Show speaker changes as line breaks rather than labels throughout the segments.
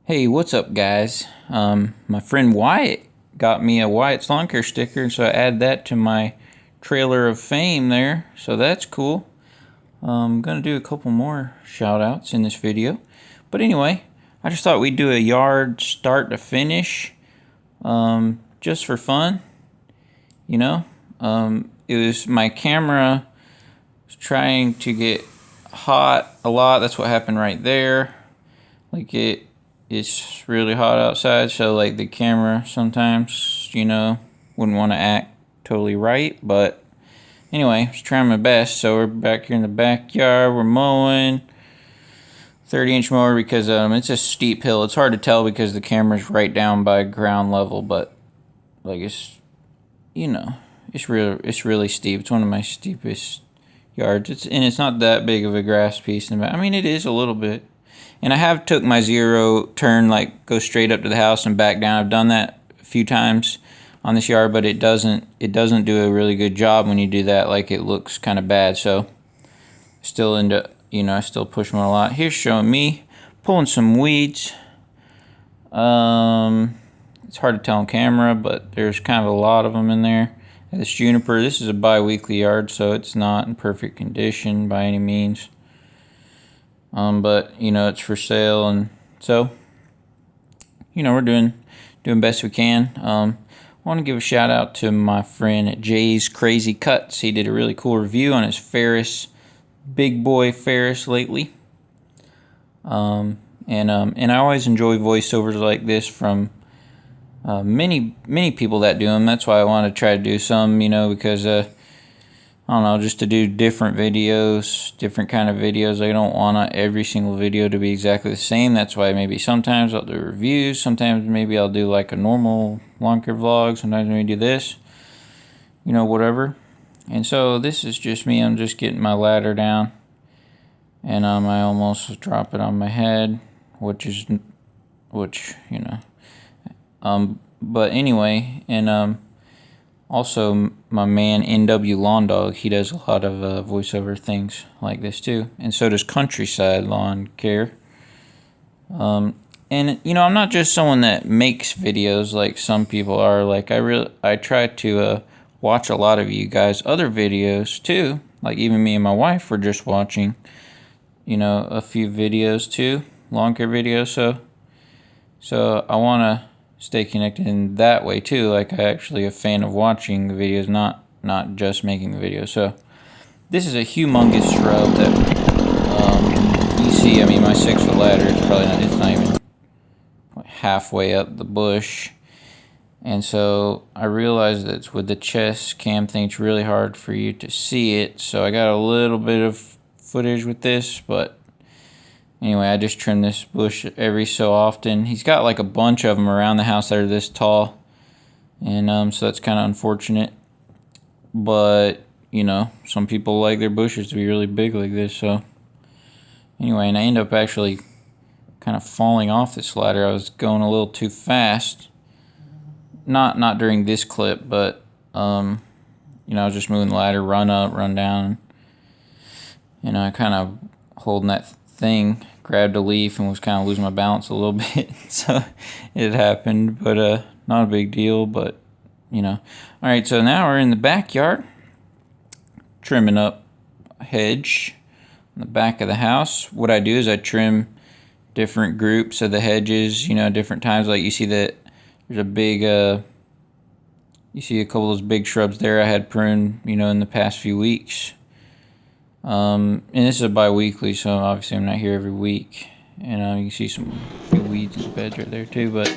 Hey, what's up, guys? My friend Wyatt got me a Wyatt's Lawn Care sticker, so I add that to my trailer of fame there. So that's cool. I'm gonna do a couple more shout outs in this video. But anyway, I just thought we'd do a yard start to finish, just for fun. You know, it was my camera was trying to get hot a lot. That's what happened right there. Like it's really hot outside, so like the camera sometimes, wouldn't want to act totally right. But anyway, I was trying my best. So we're back here in the backyard. We're mowing 30-inch mower because it's a steep hill. It's hard to tell because the camera's right down by ground level, but like it's really steep. It's one of my steepest yards. It's not that big of a grass piece in the back. I mean, it is a little bit. And I have took my zero turn, like go straight up to the house and back down. I've done that a few times on this yard, but it doesn't do a really good job when you do that. Like it looks kind of bad. So still I still push them a lot. Here's showing me pulling some weeds. It's hard to tell on camera, but there's kind of a lot of them in there. This juniper, this is a bi-weekly yard, so it's not in perfect condition by any means. But it's for sale, and so we're doing best we can. I want to give a shout out to my friend Jay's Crazy Cuts. He did a really cool review on his Ferris, big boy Ferris lately. And I always enjoy voiceovers like this from many people that do them. That's why I want to try to do some, because I don't know, just to do different videos, different kind of videos. I don't want every single video to be exactly the same. That's why maybe sometimes I'll do reviews. Sometimes maybe I'll do like a normal lawn care vlog. Sometimes maybe do this, whatever. And so this is just me. I'm just getting my ladder down. And I almost drop it on my head, which but anyway, and also, my man NW Lawn Dog, he does a lot of voiceover things like this too, and so does Countryside Lawn Care. And I'm not just someone that makes videos like some people are. Like I try to watch a lot of you guys' other videos too. Like even me and my wife were just watching, a few videos too, lawn care videos. So I want to stay connected in that way too. Like I actually a fan of watching the videos, not just making the video. So this is a humongous shrub that you see. I mean, my 6-foot ladder is probably not. It's not even halfway up the bush. And so I realized that with the chest cam thing, it's really hard for you to see it. So I got a little bit of footage with this, but anyway, I just trim this bush every so often. He's got like a bunch of them around the house that are this tall. And so that's kind of unfortunate. But, some people like their bushes to be really big like this. So anyway, and I end up actually kind of falling off this ladder. I was going a little too fast. Not during this clip, but, I was just moving the ladder, run up, run down. I kind of holding that thing, grabbed a leaf and was kind of losing my balance a little bit. So it happened, but not a big deal. But alright, so now we're in the backyard trimming up a hedge on the back of the house. What I do is I trim different groups of the hedges, different times. Like you see that there's a big you see a couple of those big shrubs there I had pruned in the past few weeks. And this is a bi-weekly, so obviously I'm not here every week. And you can see some few weeds in the beds right there too. But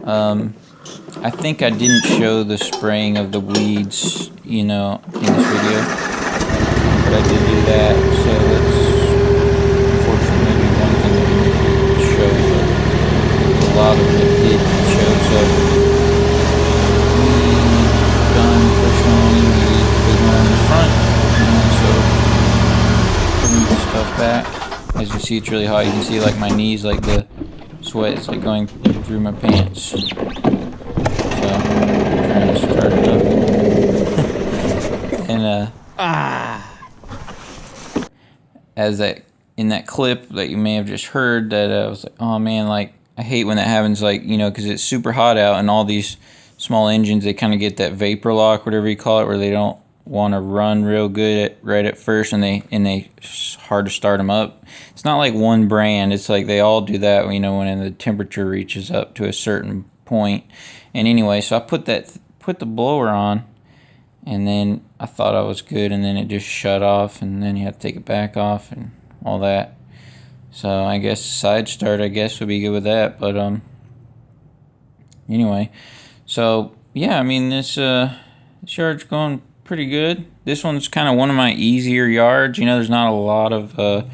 I think I didn't show the spraying of the weeds, in this video. But I did do that, so that's unfortunately maybe one thing that I didn't show, but a lot of it did show. So we done pushing on the weeds, the big one in the front, putting the stuff back. As you see, it's really hot. You can see like my knees, like the sweat is like going through my pants. So I'm trying to start it up. And as that in that clip that you may have just heard, that I was like, oh man, like I hate when that happens, like, you know, because it's super hot out and all these small engines, they kind of get that vapor lock, whatever you call it, where they don't want to run real good right at first, and it's hard to start them up. It's not like one brand. It's like they all do that, you know, when the temperature reaches up to a certain point. And anyway, so I put the blower on, and then I thought I was good, and then it just shut off, and then you have to take it back off and all that. So I guess side start, I guess, would be good with that. But anyway, so yeah, I mean, this yard's going pretty good. This one's kind of one of my easier yards. You know, there's not a lot of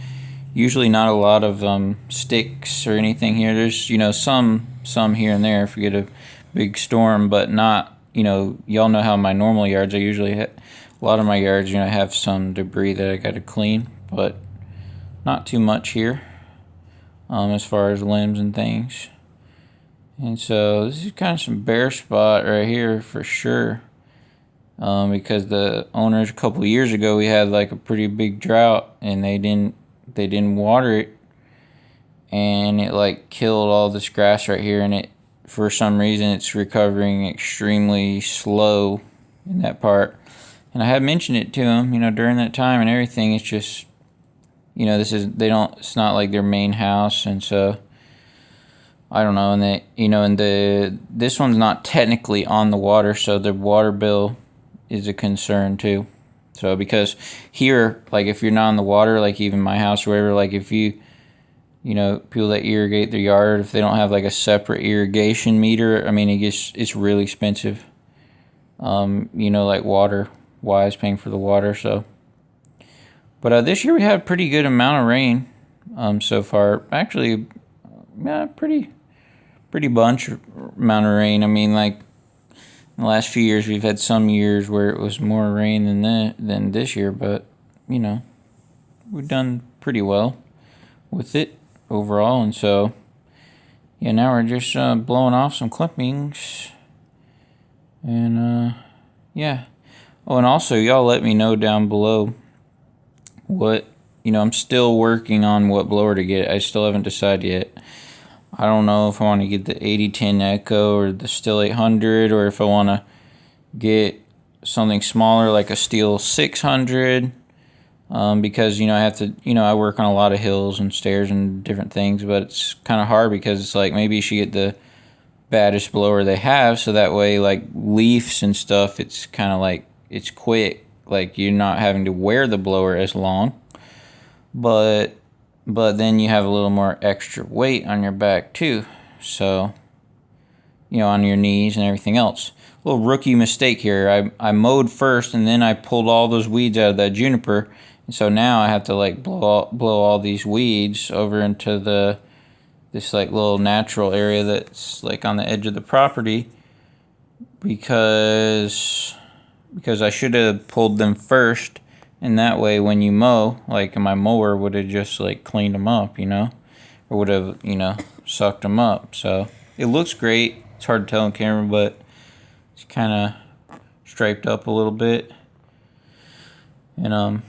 usually not a lot of sticks or anything here. There's, you know, some here and there if we get a big storm, but not, you know, y'all know how my normal yards, I usually a lot of my yards, you know, have some debris that I got to clean, but not too much here as far as limbs and things. And so this is kind of some bare spot right here for sure, because the owners a couple of years ago, we had like a pretty big drought, and they didn't water it, and it like killed all this grass right here, and it, for some reason, it's recovering extremely slow in that part. And I had mentioned it to them, you know, during that time and everything. It's just, you know, it's not like their main house, and so I don't know. And you know, and this one's not technically on the water, so the water bill is a concern too. So because here, like if you're not on the water, like even my house or whatever, like if you know, people that irrigate their yard, if they don't have like a separate irrigation meter, I mean, it's really expensive. You know, like water wise, paying for the water. So. But this year we had a pretty good amount of rain so far. Actually, yeah, pretty bunch amount of rain. I mean, like in the last few years, we've had some years where it was more rain than this year. But you know, we've done pretty well with it overall. And so, yeah, now we're just blowing off some clippings. And yeah. Oh, and also, y'all let me know down below what, you know, I'm still working on what blower to get. I still haven't decided yet. I don't know if I want to get the 8010 Echo or the Still 800, or if I want to get something smaller like a Steel 600, because, you know, I have to, you know, I work on a lot of hills and stairs and different things, but it's kind of hard because it's like maybe you should get the baddest blower they have, so that way, like leaves and stuff, it's kind of like, it's quick. Like, you're not having to wear the blower as long, but then you have a little more extra weight on your back too. So, you know, on your knees and everything else. A little rookie mistake here. I mowed first, and then I pulled all those weeds out of that juniper, and so now I have to like blow all these weeds over into this like little natural area that's like on the edge of the property, because I should have pulled them first, and that way when you mow, like my mower would have just like cleaned them up, you know, or would have, you know, sucked them up. So it looks great. It's hard to tell on camera, but it's kind of striped up a little bit. And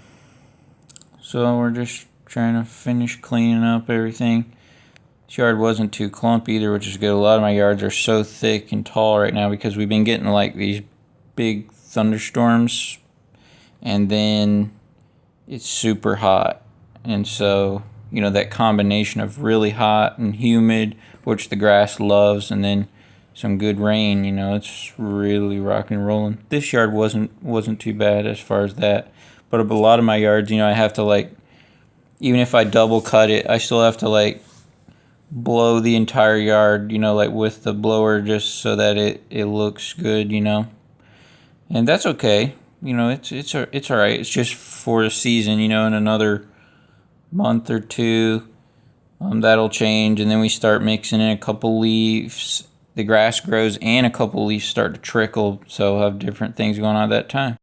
so we're just trying to finish cleaning up everything. This yard wasn't too clumpy either, which is good. A lot of my yards are so thick and tall right now because we've been getting like these big thunderstorms, and then it's super hot, and so, you know, that combination of really hot and humid, which the grass loves, and then some good rain, you know, it's really rocking and rolling. This yard wasn't too bad as far as that, but a lot of my yards, you know, I have to like, even if I double cut it, I still have to like blow the entire yard, you know, like with the blower, just so that it looks good, you know. And that's okay, you know, it's all right. It's just for a season, you know. In another month or two, that'll change, and then we start mixing in a couple leaves. The grass grows, and a couple leaves start to trickle, so I'll have different things going on at that time.